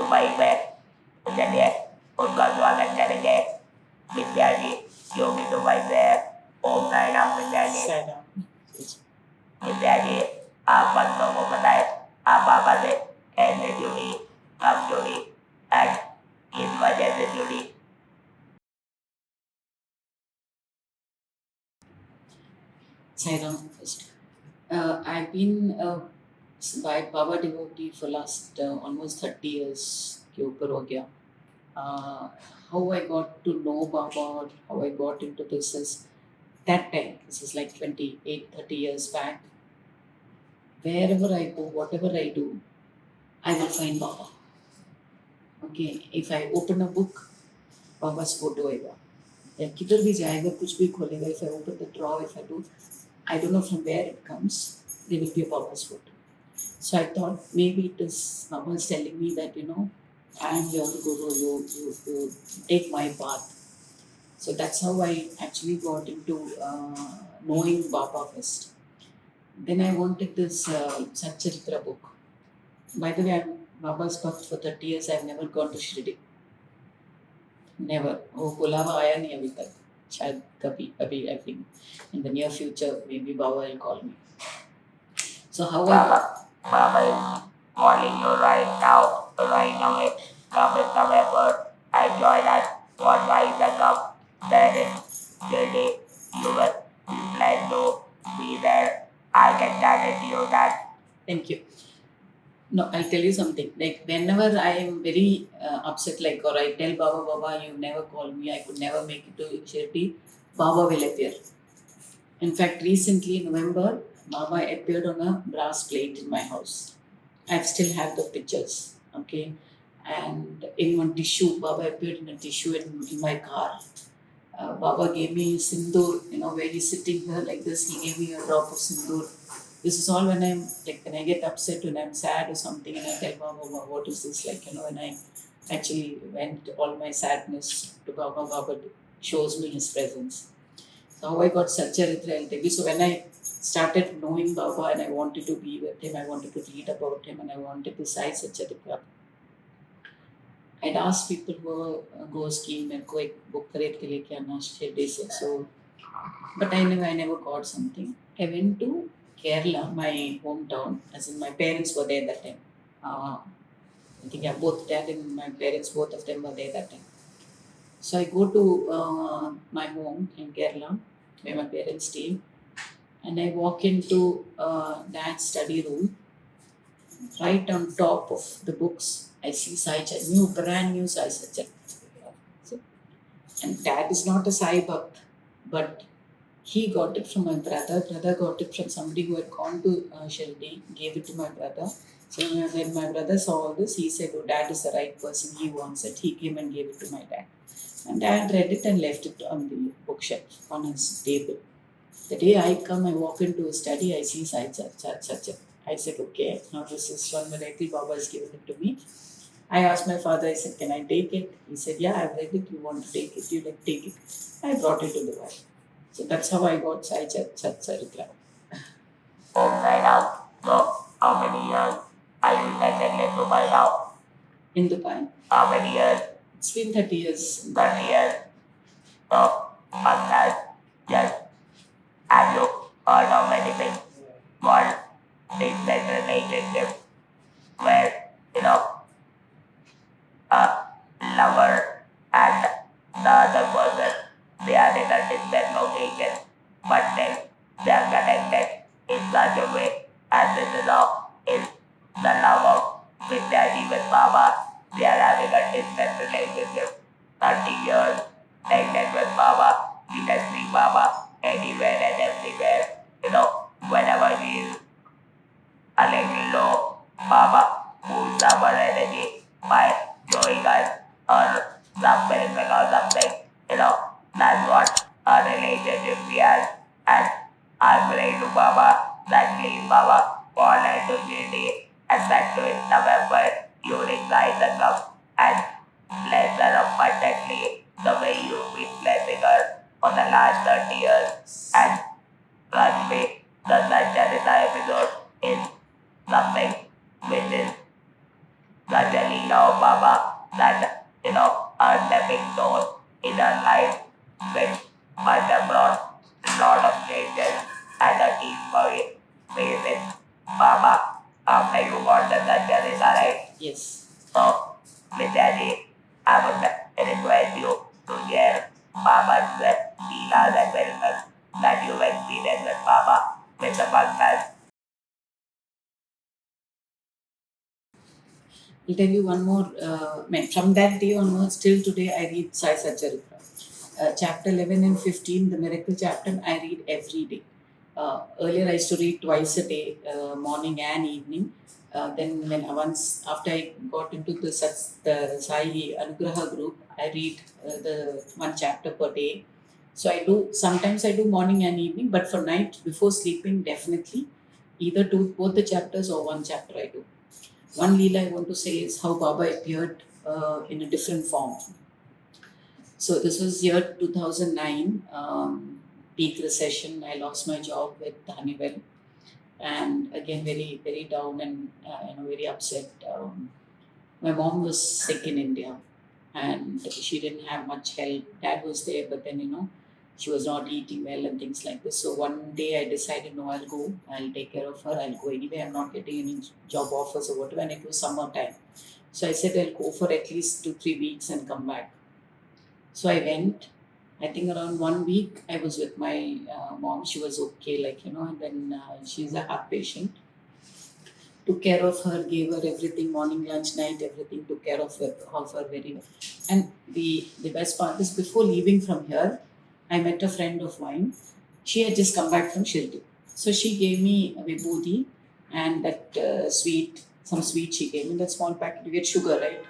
Dubai में, चलिए उनका स्वागत करेंगे। विद्या जी जो भी दुबई से है, ओम साई राम विद्या जी। विद्या जी आप बच्चों को बताए आप पापा से कैसे जुड़ी, कब जुड़ी एंड किस वजह से जुड़ी। Sairam first. I've been by Baba devotee for last almost 30 years के ऊपर हो गया. How I got to know Baba or how I got into this is that time. This is like 28, 30 years back. Wherever I go, whatever I do, I will find Baba. Okay, if I open a book, Baba's photo होगा. या किधर भी जाएगा कुछ भी खोलेगा, if I open the drawer, if I do, I don't know from where it comes, there will be a Baba's photo. So I thought maybe it is Baba is telling me that, I am your guru, you take my path. So that's how I actually got into knowing Baba first. Then I wanted this Satcharitra book. By the way, I'm Baba's Bhakt for 30 years. I've never gone to Shirdi. Never. वो बुलावा आया नहीं अभी तक. शायद कभी अभी I think in the near future maybe Baba will call me. So how Baba is calling you right now, right away. Come with some effort and join us for Visa Cup. Then in Delhi, you will be glad to be there. I can guarantee you that. Thank you. No, I'll tell you something. Like whenever I am very upset, like or I tell Baba, Baba, you never call me. I could never make it to Shirdi. Baba will appear. In fact, recently in November, Baba appeared on a brass plate in my house. I still have the pictures. Okay, and in one tissue, Baba appeared in a tissue in my car. Baba gave me sindoor. Where he's sitting here like this, he gave me a drop of sindoor. This is all when when I get upset, when I'm sad or something, and I tell Baba, what is this? When I actually vent all my sadness to Baba, Baba shows me his presence. So how I got Satcharitra, I'll tell you. So when I started knowing Baba and I wanted to be with him, I wanted to read about him, and I wanted to say Satcharitra, I'd ask people who go skiing मेरे को एक book खरीद के लेके आना शिरडी से. So, but I never got something. I went to Kerala, my hometown, as in my parents were there that time. I think both dad and my parents, both of them were there that time. So I go to my home in Kerala, where my parents stay, and I walk into dad's study room. Right on top of the books, I see Sai Chaitanya, brand new Sai Chaitanya. And dad is not a Sai Bhakt, but he got it from my brother. Brother got it from somebody who had gone to Shirdi, gave it to my brother. So when my brother saw all this, he said, oh, dad is the right person, he wants it. He came and gave it to my dad. And dad read it and left it on the bookshelf, on his table. The day I come, I walk into his study, I see Sai Chaitanya. I said, okay, now this is one variety Baba has given it to me. I asked my father, I said, can I take it? He said, yeah, I've read it, you want to take it, you like take it. I brought it to the world. So that's how I got Sai Chaitanya. Oh, right now. So, how many years are you attending in Dubai now? In Dubai? How many years? It's been 30 years. 30 years. So, on that, yes. Have you heard of anything called business relationship where, a lover and the other person, they are in a distant location, but then they are connected in such a way, and this is the love of Vidyaji with Baba. They are having a distant relationship. 30 years, connected with Baba. You can see Baba anywhere and everywhere. Whenever he is a little low, Baba boosts our energy by showing us or some miracle or something. That's what a relationship we have. And I'm praying to Baba that please Baba fall into Shirdi and back to his November unify the cup and bless her abundantly the way you've been blessing her for the last 30 years. And trust me, the Sancharita episode is something which is such a leela of Baba that a stepping stone in a life which must have brought a lot of changes and a deep faith in Baba after you got the surgery, right? Yes. So, Vidyaji, I would request you to share Baba's leelas and miracles that you've experienced with Baba with the podcast. I'll tell you one more. From that day onwards till today, I read Sai Satcharitra. Chapter 11 and 15, the miracle chapter, I read every day. Earlier, I used to read twice a day, morning and evening. Then, once after I got into the Sai Anugraha group, I read the one chapter per day. So sometimes I do morning and evening, but for night before sleeping, definitely either both the chapters or one chapter I do. One leela I want to say is how Baba appeared in a different form. So this was year 2009, peak recession. I lost my job with Honeywell, and again very very down and very upset. My mom was sick in India, and she didn't have much help. Dad was there, but then she was not eating well and things like this. So one day I decided, no, I'll go. I'll take care of her. I'll go anyway. I'm not getting any job offers or whatever. And it was summertime. So I said, I'll go for at least 2-3 weeks and come back. So I went. I think around 1 week I was with my mom. She was okay, and then she's a heart patient. Took care of her, gave her everything, morning, lunch, night, everything, took care of her very well. And the best part is before leaving from here, I met a friend of mine. She had just come back from Shirdi. So she gave me a vibhuti and that some sweet she gave me, that small packet, you get sugar, right?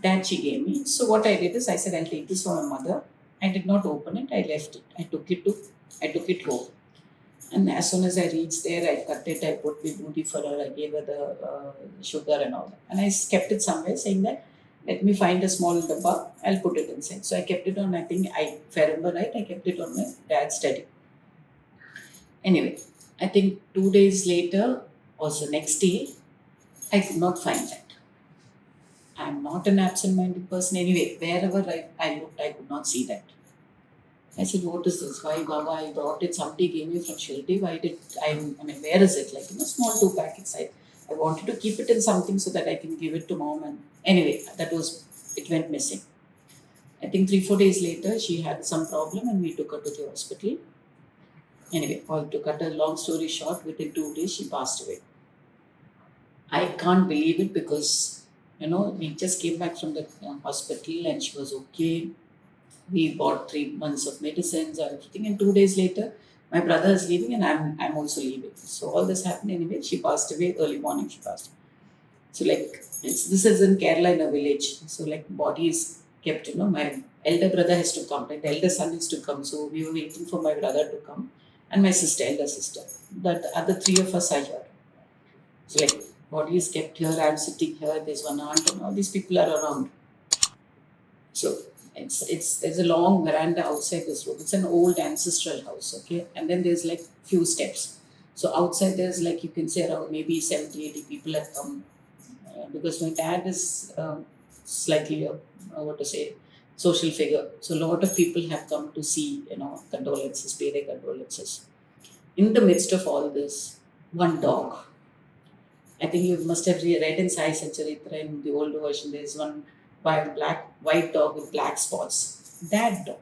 That she gave me. So what I did is I said, I'll take this for my mother. I did not open it, I left it. I took it home. And as soon as I reached there, I cut it, I put vibhuti for her, I gave her the sugar and all that. And I kept it somewhere saying that, let me find a small dabba, I'll put it inside. So I kept it on, if I remember right, I kept it on my dad's study. Anyway, I think 2 days later, or the next day, I could not find that. I'm not an absent-minded person anyway. Wherever I looked, I could not see that. I said, what is this? Why, Baba, I brought it. Somebody gave me from Shirdi. Why did where is it? Small 2 packets. I wanted to keep it in something so that I can give it to mom. And anyway, it went missing. I think 3-4 days later, she had some problem and we took her to the hospital. Anyway, to cut a long story short, within 2 days, she passed away. I can't believe it because, we just came back from the hospital and she was okay. We bought 3 months of medicines or everything, and 2 days later, my brother is leaving and I'm also leaving. So all this happened anyway. She passed away early morning. She passed. So this is in Kerala in a village. So body is kept. My elder brother has to come. The elder son is to come. So we were waiting for my brother to come, and my elder sister. But the other 3 of us are here. So body is kept here. I'm sitting here. There's one aunt, and all these people are around. So there's a long veranda outside this room. It's an old ancestral house, okay? And then there's few steps. So outside there's you can say around maybe 70-80 people have come because my dad is slightly social figure. So a lot of people have come to see, condolences, pay their condolences. In the midst of all this, one dog. I think you must have read in Sai Satcharitra in the old version. There's one white dog with black spots. That dog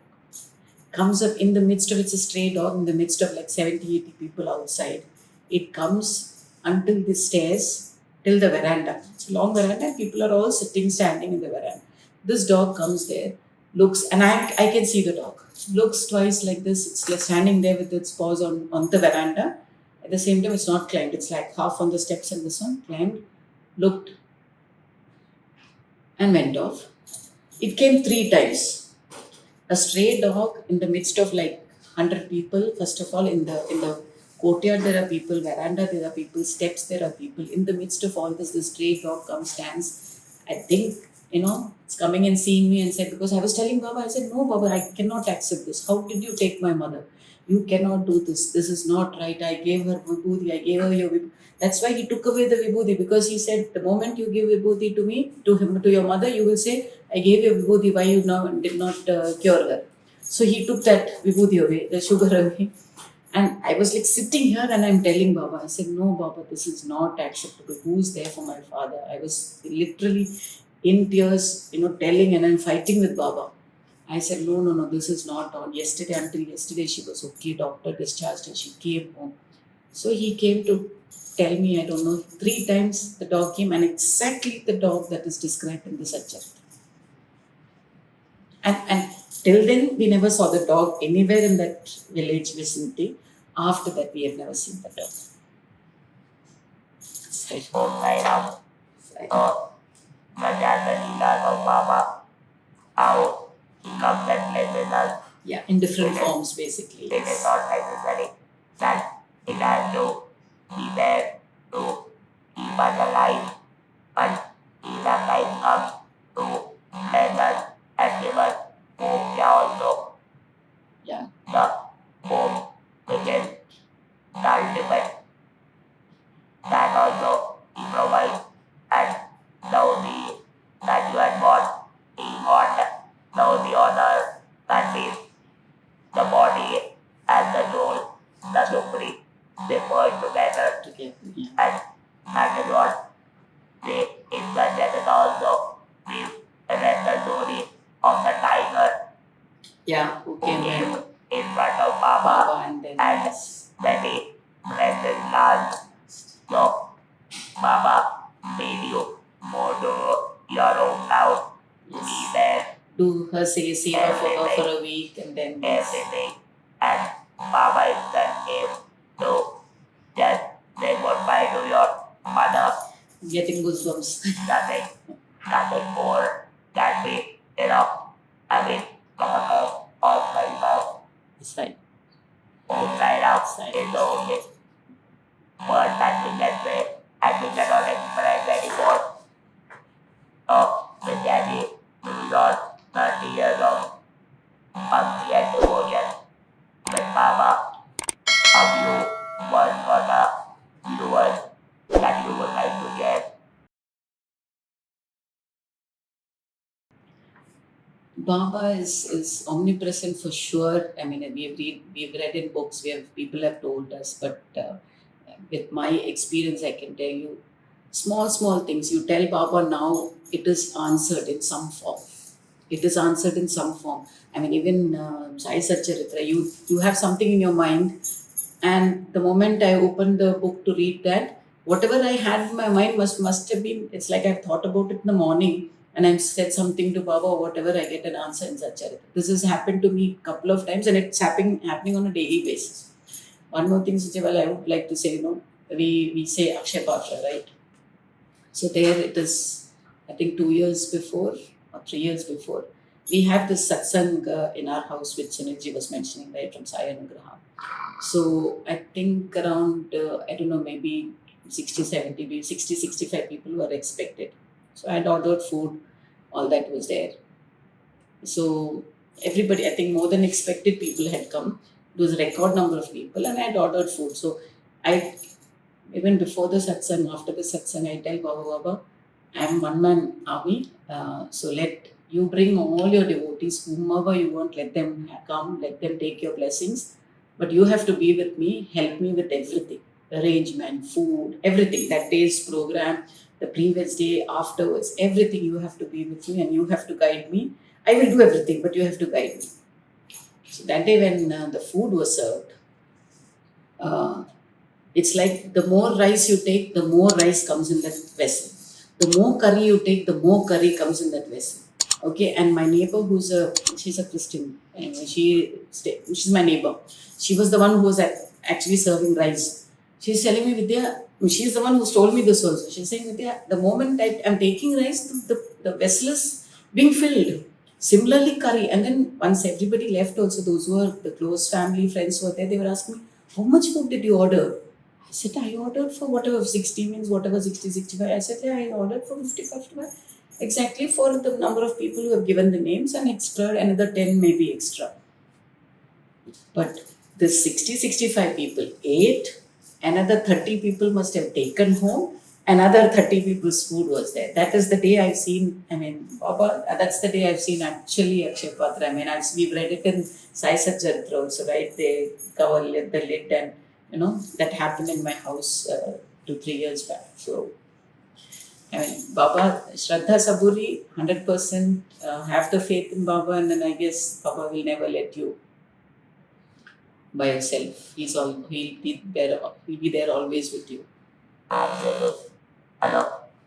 comes up in the midst of, it's a stray dog, in the midst of 70-80 people outside. It comes until the stairs, till the veranda. It's a long veranda and people are all standing in the veranda. This dog comes there, looks, and I can see the dog. Looks twice like this, it's standing there with its paws on the veranda. At the same time, it's not climbed. It's half on the steps and this one, climbed, looked, and went off. It came 3 times. A stray dog in the midst of 100 people. First of all, in the courtyard there are people, veranda there are people, steps there are people. In the midst of all this, the stray dog comes, stands. I think it's coming and seeing me and said, because I was telling Baba, I said, no, Baba, I cannot accept this. How did you take my mother? You cannot do this. This is not right. I gave her vibhuti. I gave her your vibhuti. That's why he took away the vibhuti, because he said, the moment you give vibhuti to me, to him, to your mother, you will say, I gave you vibhuti. Why you now did not cure her? So he took that vibhuti away, the sugar away. And I was like sitting here and I'm telling Baba, I said, no, Baba, this is not acceptable. Who's there for my father? I was literally in tears, telling, and I'm fighting with Baba. I said, no, no, no, this is not on. Until yesterday, she was okay. Doctor discharged her. She came home. So he came to tell me, I don't know, 3 times the dog came, and exactly the dog that is described in the Satcharita. And till then, we never saw the dog anywhere in that village vicinity. After that, we have never seen the dog. Oh, my love. Oh, Majanalila of Baba. How he comes and lives with us. Yeah, in different forms, basically. It is not necessary that it has to be there to keep us alive, but he sometimes comes to bless us and give us hope also. Yeah. The hope which is the ultimate, that also he provides, and now that you had got, he got now the honor that is the body and the soul, the supreme, they merge together, Yeah. and that is what they in the Japan also we read the story of the tiger Yeah, who came in front of Baba, and then when he pressed his last. So Baba made you go to your own house, be there, do her seva for her for a week, and then everything, and Baba himself came to just say goodbye to your mother. Getting goosebumps. Nothing more can be enough. I mean, all my love. It's right. Outside outside is the only word that we can say, and we cannot express anymore. Oh, Vidyadi, we lost 30 years of bhakti and devotion with Baba. How you was for the viewers that you would like to share? Baba is omnipresent for sure. I mean, we've read in books, people have told us, but with my experience, I can tell you, small things. You tell Baba now, it is answered in some form. It is answered in some form. I mean, even Sai Satcharitra, you have something in your mind, and the moment I opened the book to read that, whatever I had in my mind must have been. It's like I've thought about it in the morning, and I've said something to Baba, whatever I get an answer in Satcharitra. This has happened to me a couple of times, and it's happening on a daily basis. One more thing, Suchival, I would like to say, we say Akshay Patra, right? So there it is, I think 2 years before or 3 years before, we have this satsang in our house, which Sunilji was mentioning, right, from Sai Anugraha. So I think around, I don't know, maybe 65 people were expected. So I had ordered food, all that was there. So everybody, I think more than expected people had come. It was a record number of people, and I had ordered food. So even before the satsang, after the satsang, I tell Baba, I am one man army. So let you bring all your devotees, whomever you want, let them come, let them take your blessings. But you have to be with me, help me with everything, arrangement, food, everything. That day's program, the previous day, afterwards, everything you have to be with me and you have to guide me. I will do everything, but you have to guide me. So that day when the food was served, it's like the more rice you take, the more rice comes in that vessel. The more curry you take, the more curry comes in that vessel. Okay, and my neighbor, she's a Christian, and she's my neighbor. She was the one who was actually serving rice. She's telling me, Vidya, she's the one who's told me this also. She's saying, Vidya, the moment I'm taking rice, the vessel is being filled. Similarly, curry. And then once everybody left also, those who were the close family, friends who were there, they were asking me, how much food did you order? I said, I ordered for whatever, 60 means whatever, 60, 65. I said, yeah, I ordered for 50, 55. exactly for the number of people who have given the names, and extra another 10 maybe extra. But the 60, 65 people, 8, another 30 people must have taken home, another 30 people's food was there. That is the day I've seen, I mean, Baba, that's the day I've seen actually Akshay Patra. I mean, we've read it in Sai Satcharitra also, right? They cover the lid, and that happened in my house 2, 3 years back. So, I mean, Baba, Shraddha Saburi, 100% have the faith in Baba, and then I guess Baba will never let you by yourself. He'll be there always with you. Absolutely. Hello.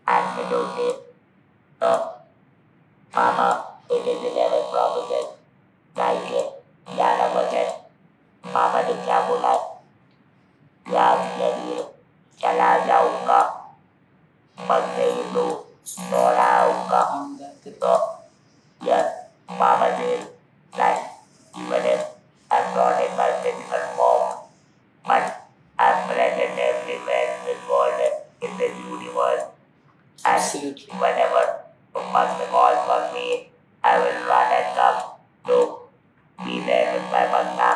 Absolutely. So, Mama, it is 11 promises. चाहिए 11 बजे मामा ने क्या बोला प्याज के लिए चला जाऊंगा बंदे लू दोहराऊंगा तो yes Mama did like even if I'm not in my physical form but I'm present everywhere in this world in this universe and Absolutely. whenever Master calls for me I will run and come to be there with my Bhakta,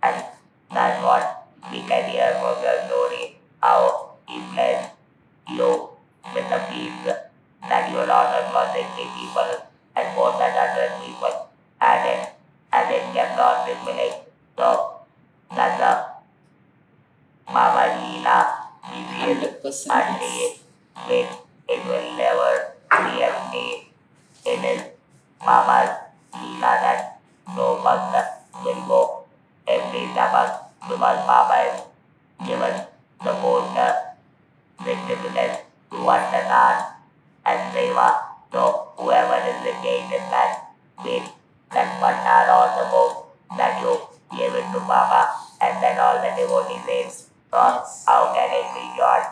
and that's what we can hear from your story, how he blessed you with the peace that you lost at 160 people and more than 100 people, and it kept on fulfilling. So, that's a Mama Leela, we feel 100%. unleashed, which it will never be empty. It is Mama's Leela that no Bhakta will go every Sabbath because Mama is given the most significance to Vandana and Seva. So whoever is engaged in that with that Vandana or the book that you give it to Mama and then all the devotees say, so how can it be short?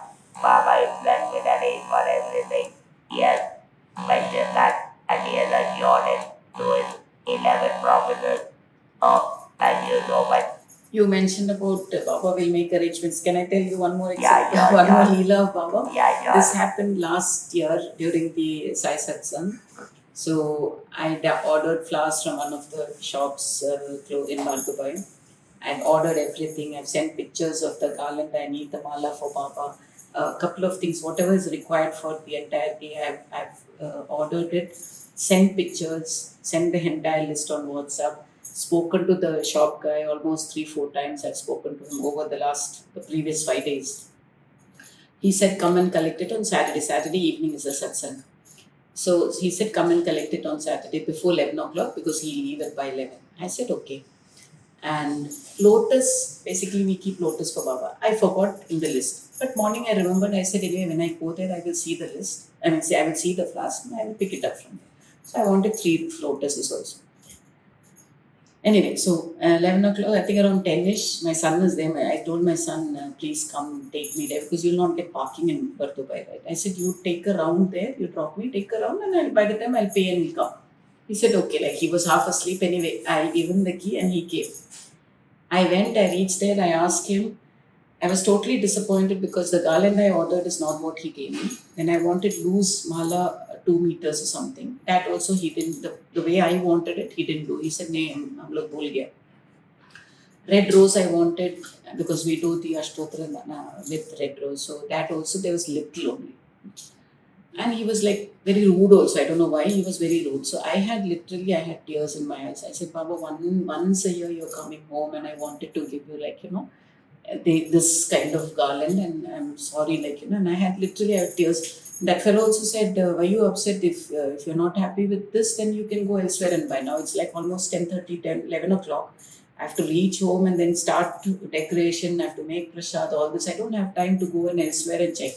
Mama is blessed with an age for everything. He has mentioned that and he has assured it to his 11 promises. Oh, thank you so much. You mentioned about Baba will make arrangements. Can I tell you one more Yeah, example? yeah, One yeah. more Leela of Baba? Yeah, yeah. This happened last year during the Sai Satsang. So I ordered flowers from one of the shops in Bhargabai. I've ordered everything. I've sent pictures of the garland. I need the mala for Baba. A couple of things, whatever is required for the entire day, I've ordered it, sent pictures, sent the entire list on WhatsApp, spoken to the shop guy almost 3, 4 times. I've spoken to him over the previous 5 days. He said, come and collect it on Saturday. Saturday evening is a satsang. So he said, come and collect it on Saturday before 11 o'clock because he'll leave it by 11. I said, okay. And lotus, basically we keep lotus for Baba. I forgot in the list. But morning I remembered, I said, anyway, when I go there, I will see the list. I will see the flask and I will pick it up from there. So I wanted 3 lotuses also. Anyway, so 11 o'clock, I think around 10ish, my son is there. I told my son, please come take me there because you'll not get parking in Bardubai, right? I said, you take a round there, you drop me, take a round, and by the time I'll pay and he'll come. He said, okay, like he was half asleep anyway. I gave him the key and he came. I went, I reached there, I asked him. I was totally disappointed because the garland I ordered is not what he gave me. And I wanted loose mala 2 meters or something. That also he didn't, the way I wanted it, he didn't do. He said, nahi, hum log bhul gaya. Red rose I wanted because we do the Ashtotra with red rose. So that also there was little only. And he was like very rude also. I don't know why he was very rude. So I had tears in my eyes. I said, Baba, once a year you're coming home and I wanted to give you this kind of garland and I'm sorry, and I had tears. That fellow also said, why are you upset if you're not happy with this, then you can go elsewhere and buy. Now it's like almost 11 o'clock. I have to reach home and then start decoration. I have to make prasad, all this. I don't have time to go and elsewhere and check.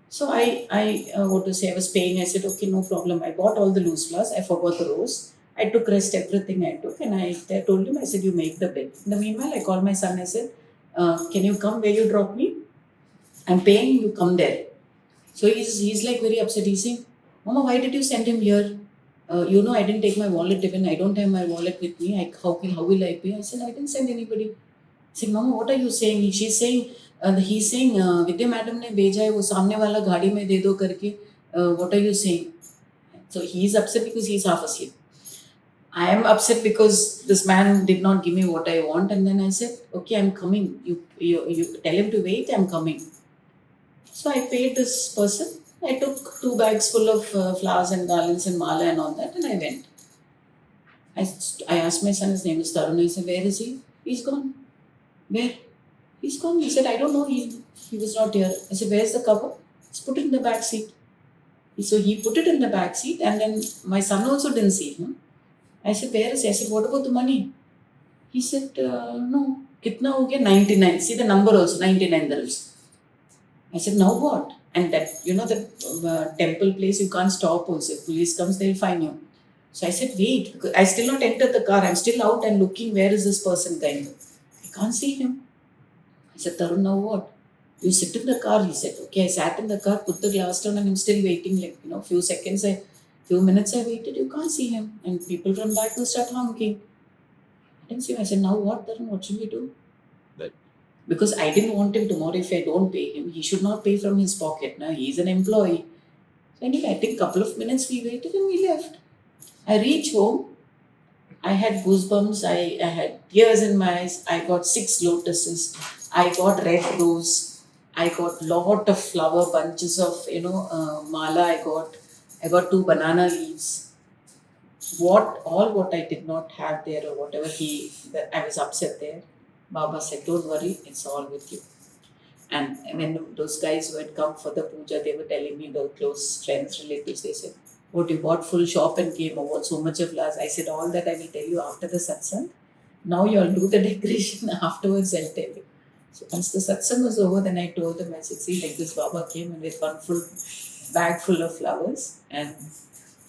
So I was paying. I said, okay, no problem. I bought all the loose flowers. I forgot the rose. I took rest everything I took and I told him, I said, you make the bill. In the meanwhile, I called my son. I said, can you come where you drop me? I'm paying, you come there. So he's like very upset. He's saying, Mama, why did you send him here? I didn't take my wallet even. I don't have my wallet with me. How will I pay? I said, I didn't send anybody. I said, Mama, what are you saying? She's saying, he's saying, Vidya madam ने भेजा है वो सामने वाला गाड़ी में दे दो करके. What are you saying? So he's upset because he's half asleep. I am upset because this man did not give me what I want, and then I said, "Okay, I'm coming. You tell him to wait. I'm coming." So I paid this person. I took 2 bags full of flowers and garlands and mala and all that, and I went. I asked my son, his name is Tarun. I said, "Where is he?" "He's gone." "Where?" "He's gone." He said, "I don't know. He was not here." I said, "Where's the cover?" "Just put it in the back seat." So he put it in the back seat, and then my son also didn't see him. I said, "Where is he?" I said, "What about the money?" He said, "No." "Kitna ho gaya?" 99. See the number also, 99 dirhams. I said, "Now what?" And that, the temple place, you can't stop also. If police comes, they'll fine you. So I said, "Wait," because I still not entered the car. I'm still out and looking, where is this person kind of. I can't see him. I said, "Tarun, now what?" "You sit in the car," he said. Okay, I sat in the car, put the glass down, and I'm still waiting, like, few minutes I waited, you can't see him. And people from back will start honking. I didn't see him. I said, "Now what, Tarun? What should we do?" Right. Because I didn't want him tomorrow, if I don't pay him, he should not pay from his pocket. Now he's an employee. So anyway, I think couple of minutes we waited and we left. I reached home. I had goosebumps. I had tears in my eyes. I got 6 lotuses. I got red rose. I got lot of flower bunches of mala. I got 2 banana leaves. What I did not have there, or whatever that I was upset there. Baba said, "Don't worry, it's all with you." And when those guys who had come for the puja, they were telling me, the close friends, relatives, they said, "What, you bought full shop and came over, so much of flowers?" I said, "All that I will tell you after the satsang. Now you all do the decoration, afterwards I'll tell you." So once the satsang was over, then I told them, I said, "See, like this Baba came and with one full bag full of flowers." And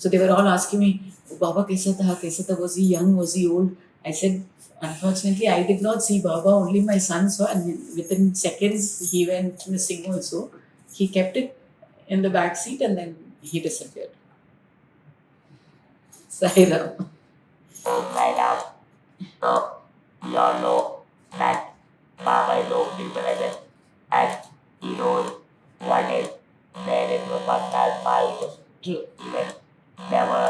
so they were all asking me, "Oh, Baba kaisa tha? Was he young? Was he old?" I said, "Unfortunately, I did not see Baba, only my son saw, and within seconds he went missing also. He kept it in the back seat and then he disappeared." Sai Ram. Right out. So we all know that Baba is omnipresent and he knows what is there in the Bhakta's mind. True. Even never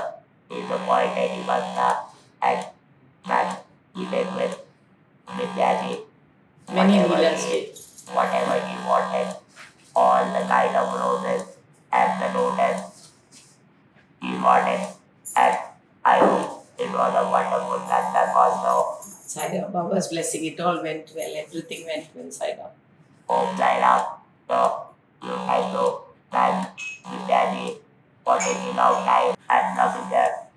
disappointed he must have, and that he did with Vidyani Many whatever Leelas he did. whatever he wanted, all the kind of roses and the lotus he got it, and I hope it was a wonderful satsang also. Sai Ram. Baba's blessing, it all went well. Everything went well, Sai Ram. Home side up. So you have to thank Vidyani for taking out time and coming there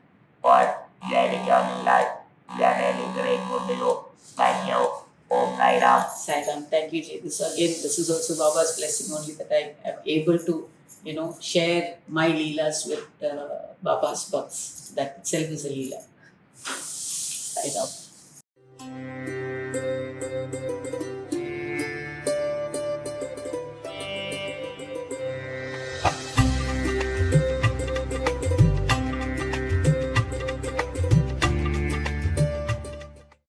for sharing your life. We are really grateful to you. Thank you. Home side up. Sai Ram. Thank you, Jay. This is also Baba's blessing only, that I am able to, share my Leelas with Baba's bucks. That itself is a Leela. Sai Ram.